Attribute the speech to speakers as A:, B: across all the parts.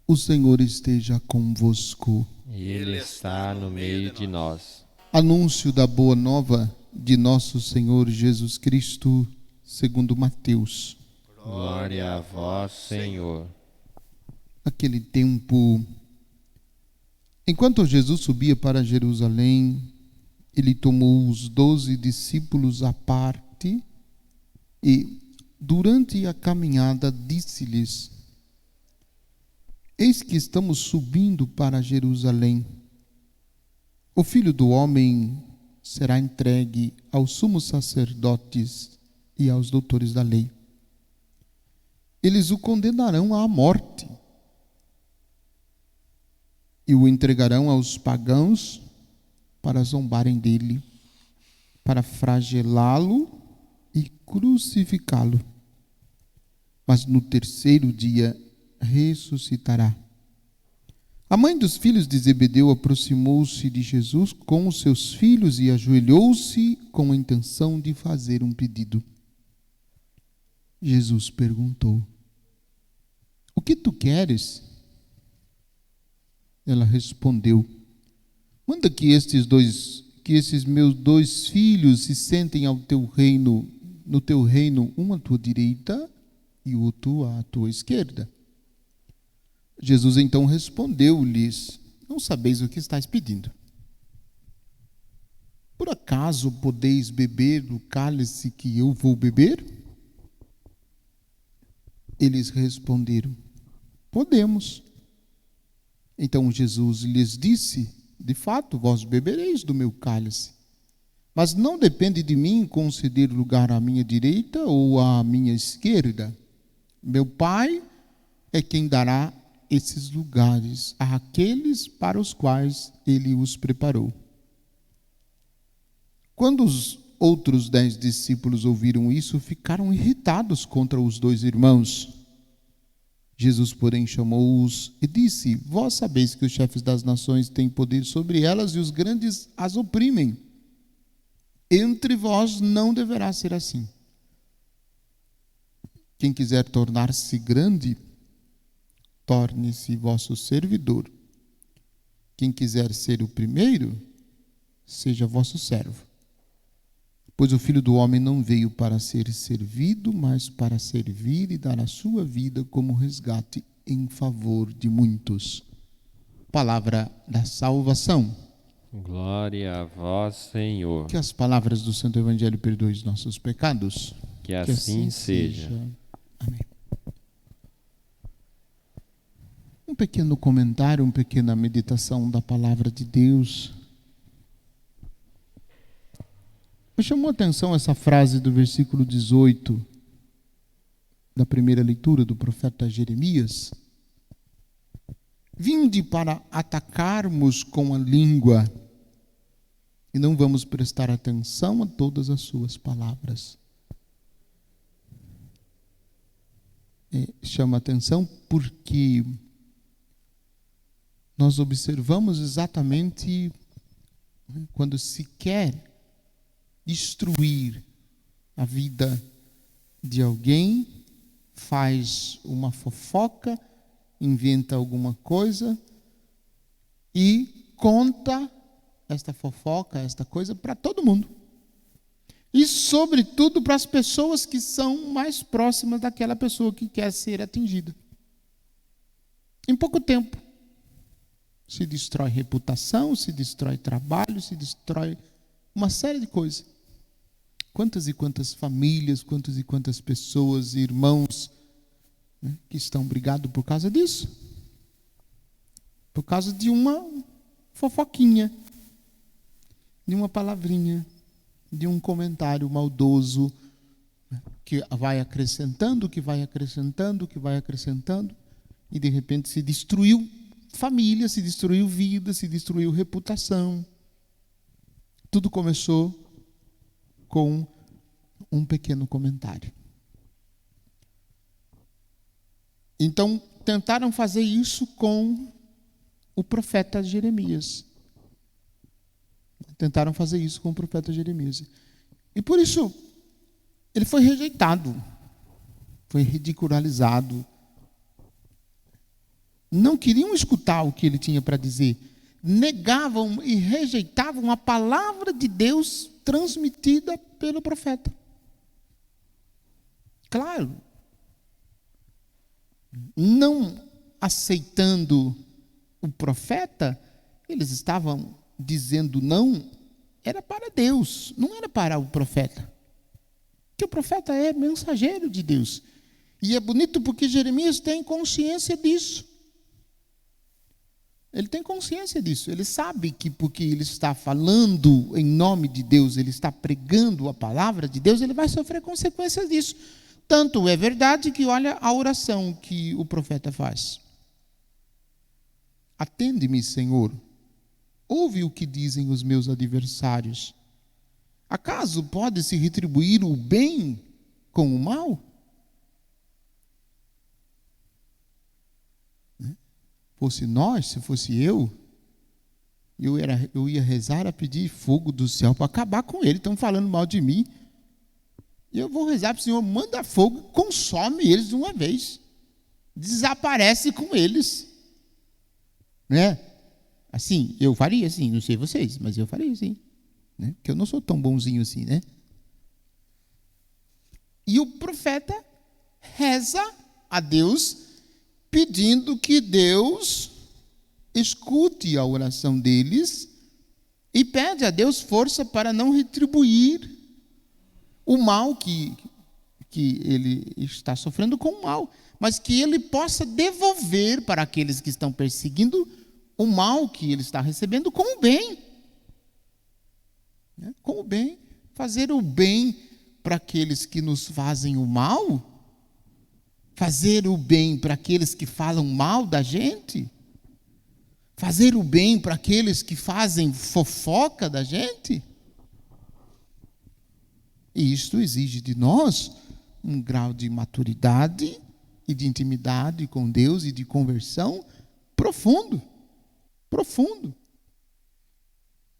A: O Senhor esteja convosco.
B: Ele está no meio de nós.
A: Anúncio da boa nova de nosso Senhor Jesus Cristo, segundo Mateus.
B: Glória a vós, Senhor.
A: Aquele tempo, enquanto Jesus subia para Jerusalém, ele tomou os 12 discípulos à parte e, durante a caminhada, disse-lhes: Eis que estamos subindo para Jerusalém. O Filho do Homem será entregue aos sumos sacerdotes e aos doutores da lei. Eles o condenarão à morte e o entregarão aos pagãos para zombarem dele, para flagelá-lo e crucificá-lo. Mas no terceiro dia ressuscitará. A mãe dos filhos de Zebedeu aproximou-se de Jesus com os seus filhos e ajoelhou-se com a intenção de fazer um pedido. Jesus perguntou: O que tu queres? Ela respondeu: Manda que esses meus 2 filhos se sentem no teu reino, um à tua direita e o outro à tua esquerda. Jesus então respondeu-lhes: Não sabeis o que estáis pedindo. Por acaso podeis beber do cálice que eu vou beber? Eles responderam: Podemos. Então Jesus lhes disse: De fato, vós bebereis do meu cálice, mas não depende de mim conceder lugar à minha direita ou à minha esquerda. Meu Pai é quem dará esses lugares àqueles para os quais ele os preparou. Quando os outros 10 discípulos ouviram isso, ficaram irritados contra os 2 irmãos. Jesus, porém, chamou-os e disse: Vós sabeis que os chefes das nações têm poder sobre elas e os grandes as oprimem. Entre vós não deverá ser assim. Quem quiser tornar-se grande, torne-se vosso servidor. Quem quiser ser o primeiro, seja vosso servo. Pois o Filho do Homem não veio para ser servido, mas para servir e dar a sua vida como resgate em favor de muitos. Palavra da salvação.
B: Glória a vós, Senhor.
A: Que as palavras do Santo Evangelho perdoem os nossos pecados.
B: Que assim seja.
A: Amém. Um pequeno comentário, uma pequena meditação da palavra de Deus. Me chamou a atenção essa frase do versículo 18 da primeira leitura do profeta Jeremias. Vinde para atacarmos com a língua e não vamos prestar atenção a todas as suas palavras. Chama atenção porque nós observamos exatamente quando se quer destruir a vida de alguém, faz uma fofoca, inventa alguma coisa e conta esta fofoca, esta coisa para todo mundo. E sobretudo para as pessoas que são mais próximas daquela pessoa que quer ser atingida. Em pouco tempo se destrói reputação, se destrói trabalho, se destrói uma série de coisas. Quantas e quantas famílias, quantas e quantas pessoas, irmãos, né, que estão brigados por causa disso. Por causa de uma fofoquinha, de uma palavrinha, de um comentário maldoso, né, que vai acrescentando, e de repente se destruiu família, se destruiu vida, se destruiu reputação. Tudo começou com um pequeno comentário. Então, tentaram fazer isso com o profeta Jeremias. E por isso, ele foi rejeitado, foi ridicularizado. não queriam escutar o que ele tinha para dizer. Negavam e rejeitavam a palavra de Deus transmitida pelo profeta. Claro, não aceitando o profeta, eles estavam dizendo não, era para Deus, não era para o profeta. Porque o profeta é mensageiro de Deus. E é bonito porque Jeremias tem consciência disso. Ele tem consciência disso. Ele sabe que porque ele está falando em nome de Deus, ele está pregando a palavra de Deus, ele vai sofrer consequências disso. Tanto é verdade que olha a oração que o profeta faz. Atende-me, Senhor. Ouve o que dizem os meus adversários. Acaso pode-se retribuir o bem com o mal? Se fosse eu ia rezar a pedir fogo do céu para acabar com ele. Estão falando mal de mim. E eu vou rezar para o Senhor, manda fogo, consome eles de uma vez. Desaparece com eles. Né? Assim, eu faria assim, não sei vocês, mas eu faria assim. Né? Porque eu não sou tão bonzinho assim, né? E o profeta reza a Deus, pedindo que Deus escute a oração deles e pede a Deus força para não retribuir o mal que ele está sofrendo com o mal, mas que ele possa devolver para aqueles que estão perseguindo o mal que ele está recebendo com o bem. Com o bem. Fazer o bem para aqueles que nos fazem o mal? Fazer o bem para aqueles que falam mal da gente? Fazer o bem para aqueles que fazem fofoca da gente? E isto exige de nós um grau de maturidade e de intimidade com Deus e de conversão profundo. Profundo.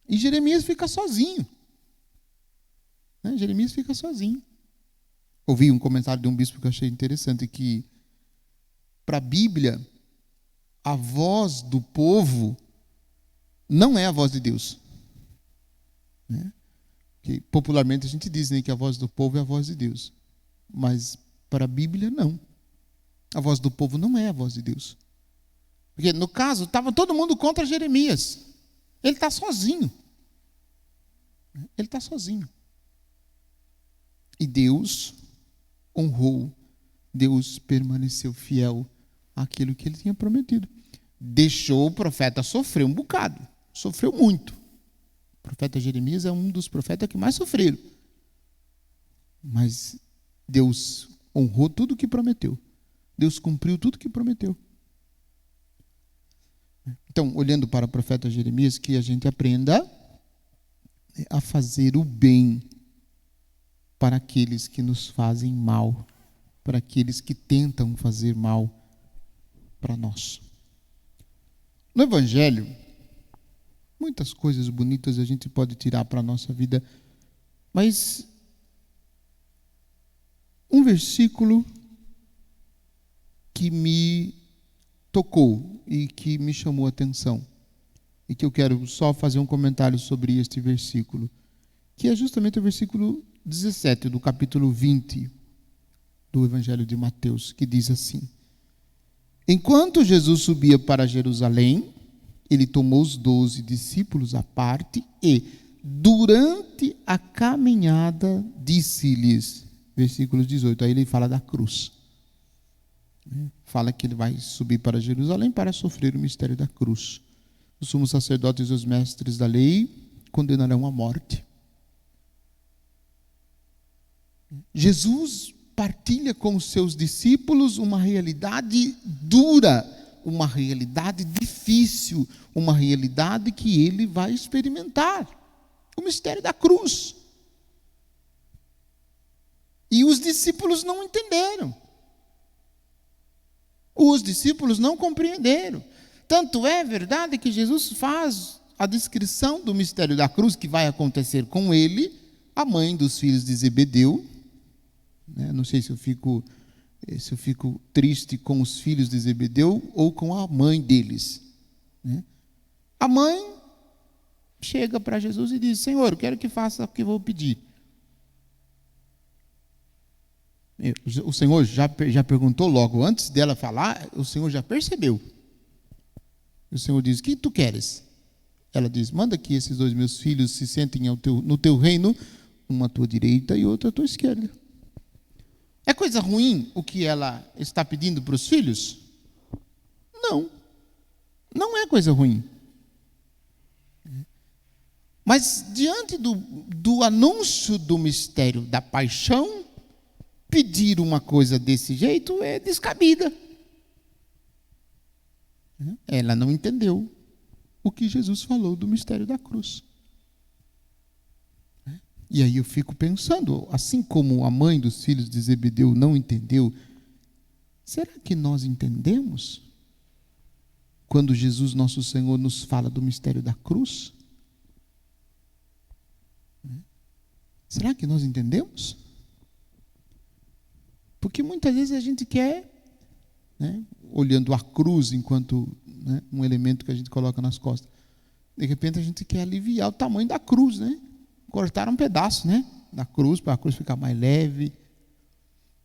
A: E Jeremias fica sozinho. Jeremias fica sozinho. Ouvi um comentário de um bispo que eu achei interessante, que para a Bíblia, a voz do povo não é a voz de Deus. Que popularmente a gente diz, né, que a voz do povo é a voz de Deus. Mas para a Bíblia, não. A voz do povo não é a voz de Deus. Porque no caso, estava todo mundo contra Jeremias. Ele está sozinho. Ele está sozinho. E Deus honrou, Deus permaneceu fiel àquilo que ele tinha prometido. Deixou o profeta sofrer um bocado, sofreu muito. O profeta Jeremias é um dos profetas que mais sofreram. Mas Deus honrou tudo o que prometeu. Deus cumpriu tudo o que prometeu. Então, olhando para o profeta Jeremias, que a gente aprenda a fazer o bem para aqueles que nos fazem mal, para aqueles que tentam fazer mal para nós. No Evangelho, muitas coisas bonitas a gente pode tirar para a nossa vida, mas um versículo que me tocou e que me chamou a atenção, e que eu quero só fazer um comentário sobre este versículo, que é justamente o versículo 17 do capítulo 20 do Evangelho de Mateus, que diz assim: enquanto Jesus subia para Jerusalém, ele tomou os 12 discípulos à parte e, durante a caminhada, disse-lhes, versículo 18, aí ele fala da cruz. Fala que ele vai subir para Jerusalém para sofrer o mistério da cruz. Os sumos sacerdotes e os mestres da lei condenarão à morte. Jesus partilha com os seus discípulos uma realidade dura, uma realidade difícil, uma realidade que ele vai experimentar, o mistério da cruz. E os discípulos não entenderam. Os discípulos não compreenderam. Tanto é verdade que Jesus faz a descrição do mistério da cruz que vai acontecer com ele, a mãe dos filhos de Zebedeu. Não sei se eu fico se eu fico triste com os filhos de Zebedeu ou com a mãe deles, né? A mãe chega para Jesus e diz: Senhor, eu quero que faça o que eu vou pedir. O Senhor já perguntou logo antes dela falar, o Senhor já percebeu. O Senhor diz: o que tu queres? Ela diz: manda que esses 2 meus filhos se sentem no teu reino, uma à tua direita e outra à tua esquerda. É coisa ruim o que ela está pedindo para os filhos? Não. Não é coisa ruim. Mas diante do anúncio do mistério da paixão, pedir uma coisa desse jeito é descabida. Ela não entendeu o que Jesus falou do mistério da cruz. E aí eu fico pensando, assim como a mãe dos filhos de Zebedeu não entendeu, será que nós entendemos quando Jesus, nosso Senhor, nos fala do mistério da cruz? Será que nós entendemos? Porque muitas vezes a gente quer, né, olhando a cruz enquanto, né, um elemento que a gente coloca nas costas, de repente a gente quer aliviar o tamanho da cruz, né? Cortar um pedaço, né, da cruz, para a cruz ficar mais leve.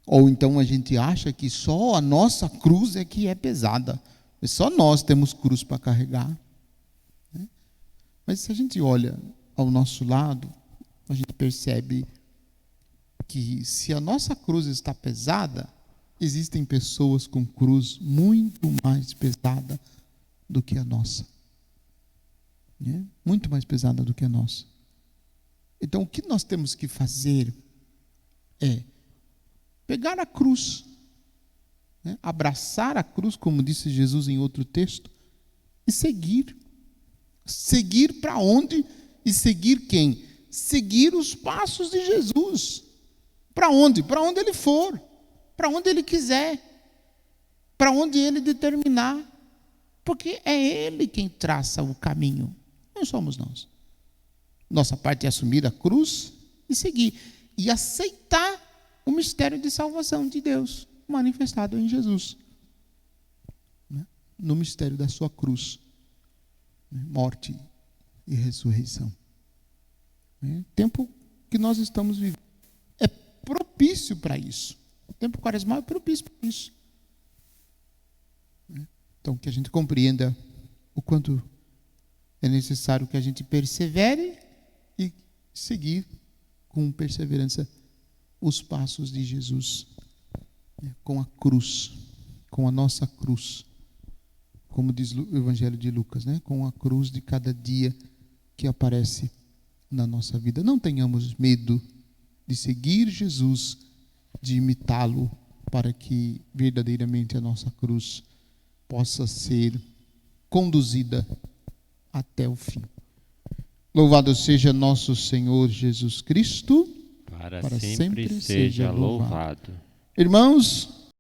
A: Ou então a gente acha que só a nossa cruz é que é pesada. Só nós temos cruz para carregar. Mas se a gente olha ao nosso lado, a gente percebe que se a nossa cruz está pesada, existem pessoas com cruz muito mais pesada do que a nossa. Muito mais pesada do que a nossa. Então, o que nós temos que fazer é pegar a cruz, né, abraçar a cruz, como disse Jesus em outro texto, e seguir. Seguir para onde? E seguir quem? Seguir os passos de Jesus. Para onde? Para onde Ele for. Para onde Ele quiser. Para onde Ele determinar. Porque é Ele quem traça o caminho. Não somos nós. Nossa parte é assumir a cruz e seguir. E aceitar o mistério de salvação de Deus manifestado em Jesus. No mistério da sua cruz. Morte e ressurreição. O tempo que nós estamos vivendo é propício para isso. O tempo quaresmal é propício para isso. Então, que a gente compreenda o quanto é necessário que a gente persevere e seguir com perseverança os passos de Jesus, com a cruz, com a nossa cruz, como diz o Evangelho de Lucas, né? Com a cruz de cada dia que aparece na nossa vida. Não tenhamos medo de seguir Jesus, de imitá-lo, para que verdadeiramente a nossa cruz possa ser conduzida até o fim. Louvado seja nosso Senhor Jesus Cristo,
B: para sempre seja louvado.
A: Irmãos,